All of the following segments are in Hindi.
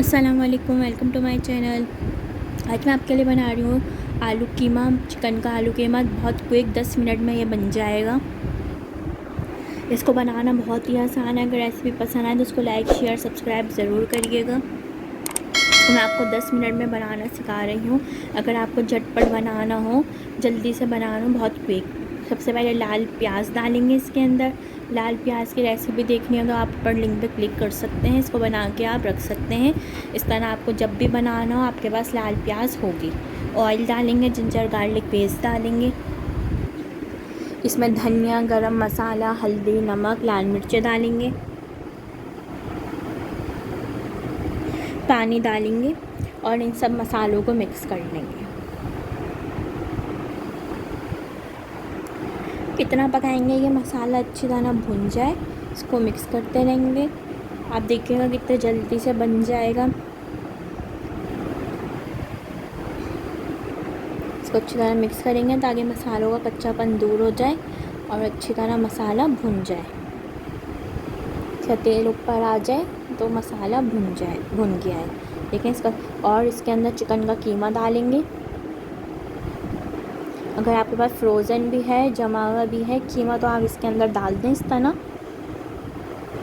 अस्सलाम वालेकुम, वेलकम टू माय चैनल। आज मैं आपके लिए बना रही हूँ आलू कीमा। चिकन का आलू कीमा बहुत क्विक 10 मिनट में ये बन जाएगा। इसको बनाना बहुत ही आसान है। अगर रेसिपी पसंद आए तो उसको लाइक शेयर सब्सक्राइब ज़रूर करिएगा। तो मैं आपको 10 मिनट में बनाना सिखा रही हूँ। अगर आपको झटपट बनाना हो, जल्दी से बनाना हो, बहुत क्विक। सबसे पहले लाल प्याज डालेंगे इसके अंदर। लाल प्याज की रेसिपी देखनी है तो आप ऊपर लिंक पे क्लिक कर सकते हैं। इसको बना के आप रख सकते हैं। इस तरह आपको जब भी बनाना हो आपके पास लाल प्याज होगी। ऑयल डालेंगे, जिंजर गार्लिक पेस्ट डालेंगे। इसमें धनिया, गरम मसाला, हल्दी, नमक, लाल मिर्चें डालेंगे। पानी डालेंगे और इन सब मसालों को मिक्स कर लेंगे। कितना पकाएंगे ये मसाला अच्छी तरह भुन जाए, इसको मिक्स करते रहेंगे। आप देखिएगा कितने जल्दी से बन जाएगा। इसको अच्छी तरह मिक्स करेंगे ताकि मसालों का कच्चापन दूर हो जाए और अच्छी तरह मसाला भुन जाए। इसका तेल ऊपर आ जाए तो मसाला भुन गया है। देखिए इसका। और इसके अंदर चिकन का कीमा डालेंगे। अगर आपके पास फ्रोज़न भी है, जमा हुआ भी है कीमा, तो आप इसके अंदर डाल दें इस तरह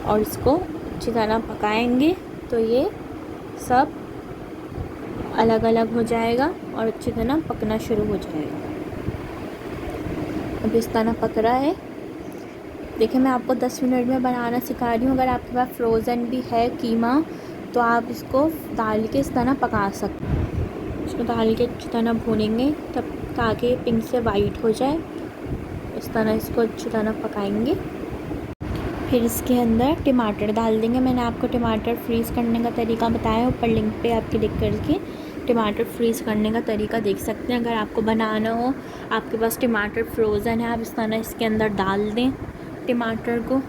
और इसको अच्छी तरह पकाएंगे तो ये सब अलग अलग हो जाएगा और अच्छी तरह पकना शुरू हो जाएगा। अब इस तरह पक रहा है। देखिए मैं आपको 10 मिनट में बनाना सिखा रही हूँ। अगर आपके पास फ्रोज़न भी है कीमा तो आप इसको डाल के इस तरह पका सकते हैं। इसको डाल के अच्छी तरह भूनेंगे तब ताकि पिंक से वाइट हो जाए। इस तरह इसको अच्छी तरह पकाएंगे। फिर इसके अंदर टमाटर डाल देंगे। मैंने आपको टमाटर फ्रीज़ करने का तरीका बताया, ऊपर लिंक पे आप क्लिक करके टमाटर फ्रीज़ करने का तरीका देख सकते हैं। अगर आपको बनाना हो, आपके पास टमाटर फ्रोज़न है, आप इस तरह इसके अंदर डाल दें टमाटर को।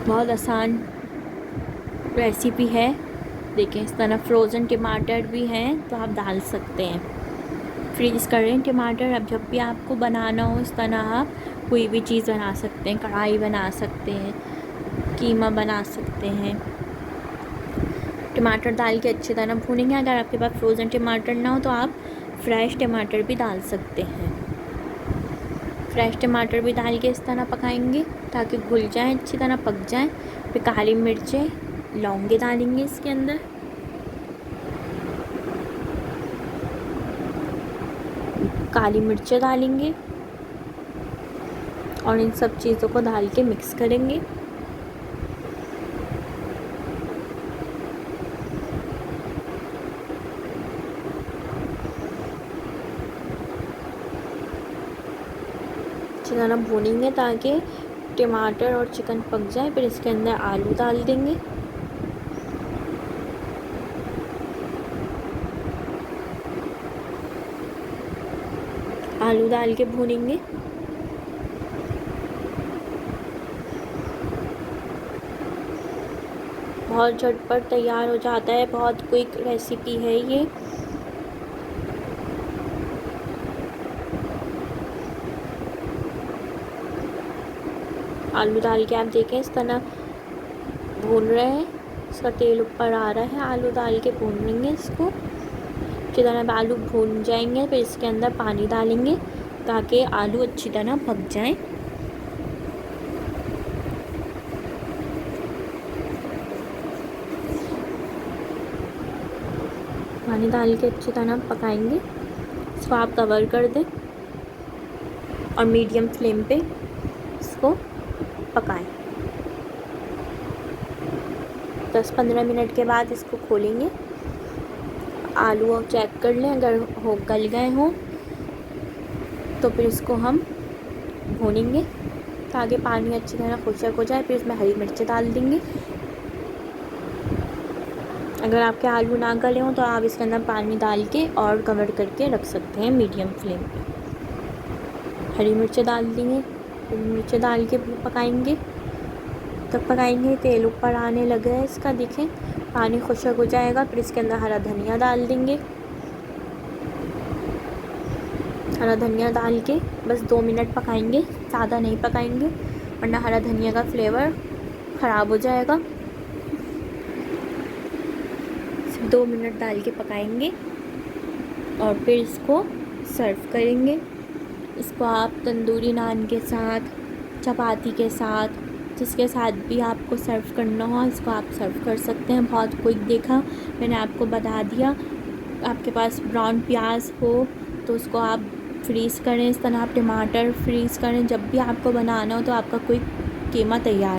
बहुत आसान रेसिपी है। देखिए इस तरह फ्रोज़न टमाटर भी हैं तो आप डाल सकते हैं। फ्रीज़ करें टमाटर। अब जब भी आपको बनाना हो इस तरह आप कोई भी चीज़ बना सकते हैं। कढ़ाई बना सकते हैं, कीमा बना सकते हैं। टमाटर डाल के अच्छी तरह भूनेंगे। अगर आपके पास फ्रोज़न टमाटर ना हो तो आप फ्रेश टमाटर भी डाल सकते हैं। फ्रेश टमाटर भी डाल के इस तरह पकाएंगे ताकि घुल जाए, अच्छी तरह पक जाए। फिर काली मिर्चें, लौंगे डालेंगे इसके अंदर। काली मिर्चें डालेंगे और इन सब चीज़ों को डाल के मिक्स करेंगे। अच्छी तरह भूनेंगे ताकि टमाटर और चिकन पक जाए। फिर इसके अंदर आलू डाल देंगे। आलू डाल के भूनेंगे। बहुत झटपट तैयार हो जाता है, बहुत क्विक रेसिपी है ये। आलू डाल के आप देखें इस तरह भून रहे हैं। इसका तेल ऊपर आ रहा है। आलू डाल के भून लेंगे इसको अच्छी तरह। आलू भून जाएंगे फिर इसके अंदर पानी डालेंगे ताकि आलू अच्छी तरह पक जाएं। पानी डाल के अच्छी तरह पकाएंगे। इसको आप कवर कर दें और मीडियम फ्लेम पे इसको पकाएं। 10-15 मिनट के बाद इसको खोलेंगे। आलू चेक कर लें, अगर गल गए हों तो फिर इसको हम भूनेंगे ताकि पानी अच्छी तरह खुशक हो जाए। फिर इसमें हरी मिर्चें डाल देंगे। अगर आपके आलू ना गले हों तो आप इसके अंदर पानी डाल के और कवर करके रख सकते हैं मीडियम फ्लेम पे। हरी मिर्चें डाल देंगे। हरी मिर्चें डाल के पकाएंगे। तब पकाएंगे तेल ऊपर आने लगा है इसका। देखें पानी खुशक हो जाएगा। फिर इसके अंदर हरा धनिया डाल देंगे। हरा धनिया डाल के बस 2 मिनट पकाएंगे, ज़्यादा नहीं पकाएंगे वरना हरा धनिया का फ्लेवर ख़राब हो जाएगा। 2 मिनट डाल के पकाएंगे और फिर इसको सर्व करेंगे। इसको आप तंदूरी नान के साथ, चपाती के साथ, जिसके साथ भी आपको सर्व करना हो इसको आप सर्व कर सकते हैं। बहुत क्विक देखा, मैंने आपको बता दिया। आपके पास ब्राउन प्याज हो तो उसको आप फ्रीज़ करें, इस तरह आप टमाटर फ्रीज़ करें। जब भी आपको बनाना हो तो आपका क्विक कीमा तैयार।